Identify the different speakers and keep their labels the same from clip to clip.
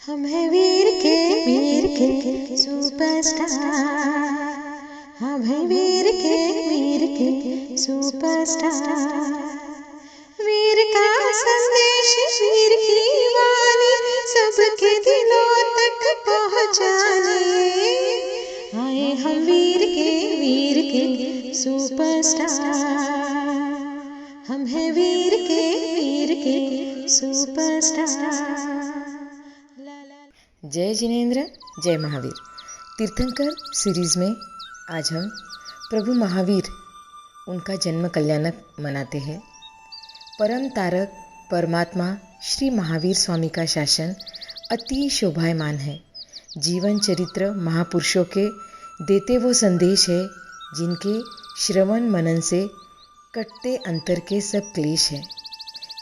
Speaker 1: हम हैं वीर के सुपरस्टार। हम हैं वीर के सुपरस्टार। वीर का संदेश, वीर की वाणी सबके दिलों तक पहुँचाने आए हम वीर के सुपरस्टार। हम हैं वीर के सुपरस्टार।
Speaker 2: जय जिनेंद्र, जय महावीर। तीर्थंकर सीरीज़ में आज हम प्रभु महावीर उनका जन्म कल्याणक मनाते हैं। परम तारक परमात्मा श्री महावीर स्वामी का शासन अति शोभायमान है। जीवन चरित्र महापुरुषों के देते वो संदेश है जिनके श्रवण मनन से कटते अंतर के सब क्लेश है।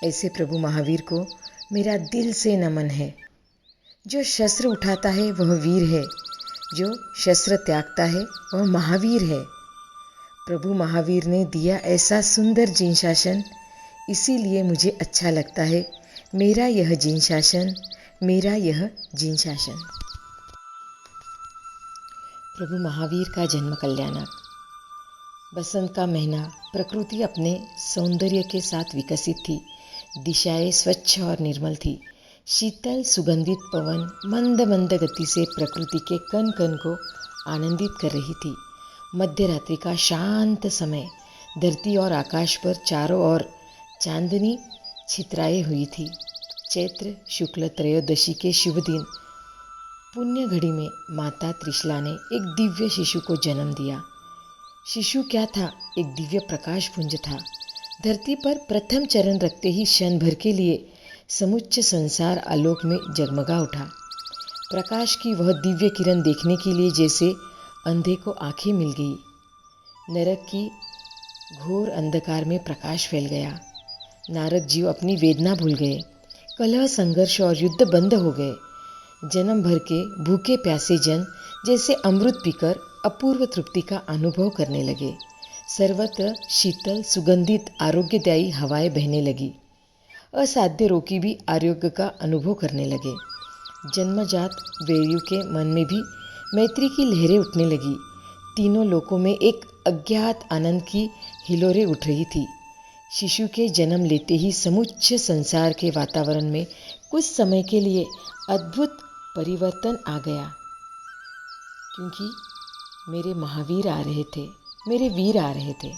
Speaker 2: ऐसे प्रभु महावीर को मेरा दिल से नमन है। जो शस्त्र उठाता है वह वीर है, जो शस्त्र त्यागता है वह महावीर है। प्रभु महावीर ने दिया ऐसा सुंदर जीन शासन, इसीलिए मुझे अच्छा लगता है मेरा यह जीन शासन, मेरा यह जीन शासन। प्रभु महावीर का जन्म कल्याणक। बसंत का महीना, प्रकृति अपने सौंदर्य के साथ विकसित थी। दिशाएं स्वच्छ और निर्मल थी। शीतल सुगंधित पवन मंद मंद गति से प्रकृति के कण कण को आनंदित कर रही थी। मध्य रात्रि का शांत समय, धरती और आकाश पर चारों ओर चांदनी छितराई हुई थी। चैत्र शुक्ल त्रयोदशी के शुभ दिन पुण्य घड़ी में माता त्रिशला ने एक दिव्य शिशु को जन्म दिया। शिशु क्या था? एक दिव्य प्रकाश पुंज था। धरती पर प्रथम चरण रखते ही क्षण भर के लिए समुच्च संसार आलोक में जगमगा उठा। प्रकाश की वह दिव्य किरण देखने के लिए जैसे अंधे को आंखें मिल गई। नरक की घोर अंधकार में प्रकाश फैल गया। नारक जीव अपनी वेदना भूल गए। कलह संघर्ष और युद्ध बंद हो गए। जन्म भर के भूखे प्यासे जन जैसे अमृत पीकर अपूर्व तृप्ति का अनुभव करने लगे। सर्वत्र शीतल सुगंधित आरोग्यदायी हवाएं बहने लगी। असाध्य रोगी भी आरोग्य का अनुभव करने लगे। जन्मजात वैरियों के मन में भी मैत्री की लहरें उठने लगी। तीनों लोकों में एक अज्ञात आनंद की हिलोरें उठ रही थी। शिशु के जन्म लेते ही समुच्च संसार के वातावरण में कुछ समय के लिए अद्भुत परिवर्तन आ गया, क्योंकि मेरे महावीर आ रहे थे, मेरे वीर आ रहे थे।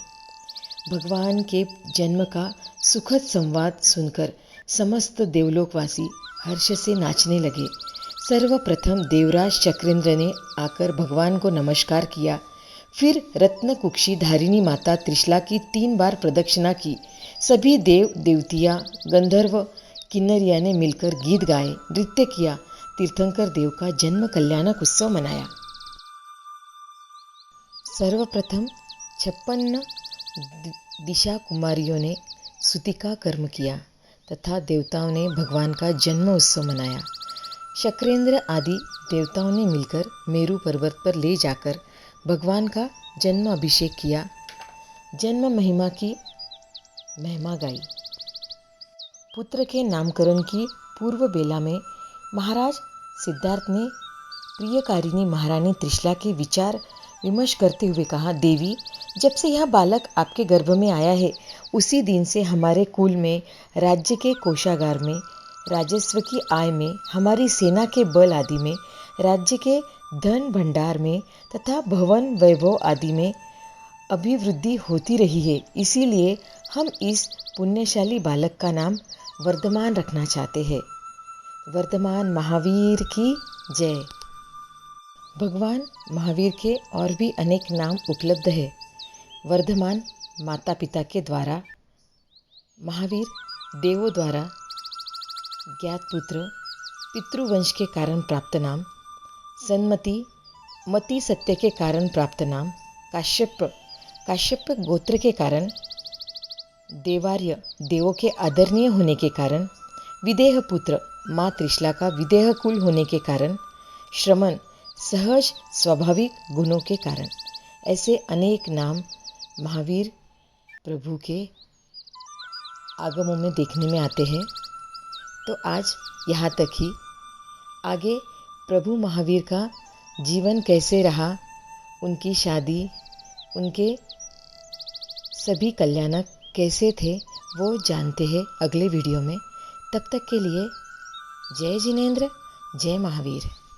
Speaker 2: भगवान के जन्म का सुखद संवाद सुनकर समस्त देवलोकवासी हर्ष से नाचने लगे। सर्वप्रथम देवराज चक्रेंद्र ने आकर भगवान को नमस्कार किया। फिर रत्न कुक्षी धारिणी माता त्रिशला की 3 बार प्रदक्षिणा की। सभी देव देवतियाँ गंधर्व किन्नरिया ने मिलकर गीत गाए, नृत्य किया। तीर्थंकर देव का जन्म कल्याणक उत्सव मनाया। सर्वप्रथम 56 दिशा कुमारियों ने सुतिका कर्म किया तथा देवताओं ने भगवान का जन्म उत्सव मनाया। शक्रेंद्र आदि देवताओं ने मिलकर मेरु पर्वत पर ले जाकर भगवान का जन्म अभिषेक किया। जन्म महिमा की महिमा गाई। पुत्र के नामकरण की पूर्व बेला में महाराज सिद्धार्थ ने प्रियकारिणी महारानी त्रिशला के विचार विमर्श करते हुए कहा, देवी, जब से यह बालक आपके गर्भ में आया है उसी दिन से हमारे कुल में, राज्य के कोषागार में, राजस्व की आय में, हमारी सेना के बल आदि में, राज्य के धन भंडार में तथा भवन वैभव आदि में अभिवृद्धि होती रही है। इसीलिए हम इस पुण्यशाली बालक का नाम वर्धमान रखना चाहते हैं। वर्धमान महावीर की जय। भगवान महावीर के और भी अनेक नाम उपलब्ध है। वर्धमान माता पिता के द्वारा, महावीर देवों द्वारा ज्ञात पुत्र, पितृवंश के कारण प्राप्त नाम, सन्मति मति सत्य के कारण प्राप्त नाम, काश्यप गोत्र के कारण, देवार्य देवों के आदरणीय होने के कारण, विदेह पुत्र माँ त्रिशला का विदेह कुल होने के कारण, श्रमण सहज स्वाभाविक गुणों के कारण। ऐसे अनेक नाम महावीर प्रभु के आगमों में देखने में आते हैं। तो आज यहाँ तक ही। आगे प्रभु महावीर का जीवन कैसे रहा, उनकी शादी, उनके सभी कल्याणक कैसे थे, वो जानते हैं अगले वीडियो में। तब तक के लिए जय जिनेंद्र, जय महावीर।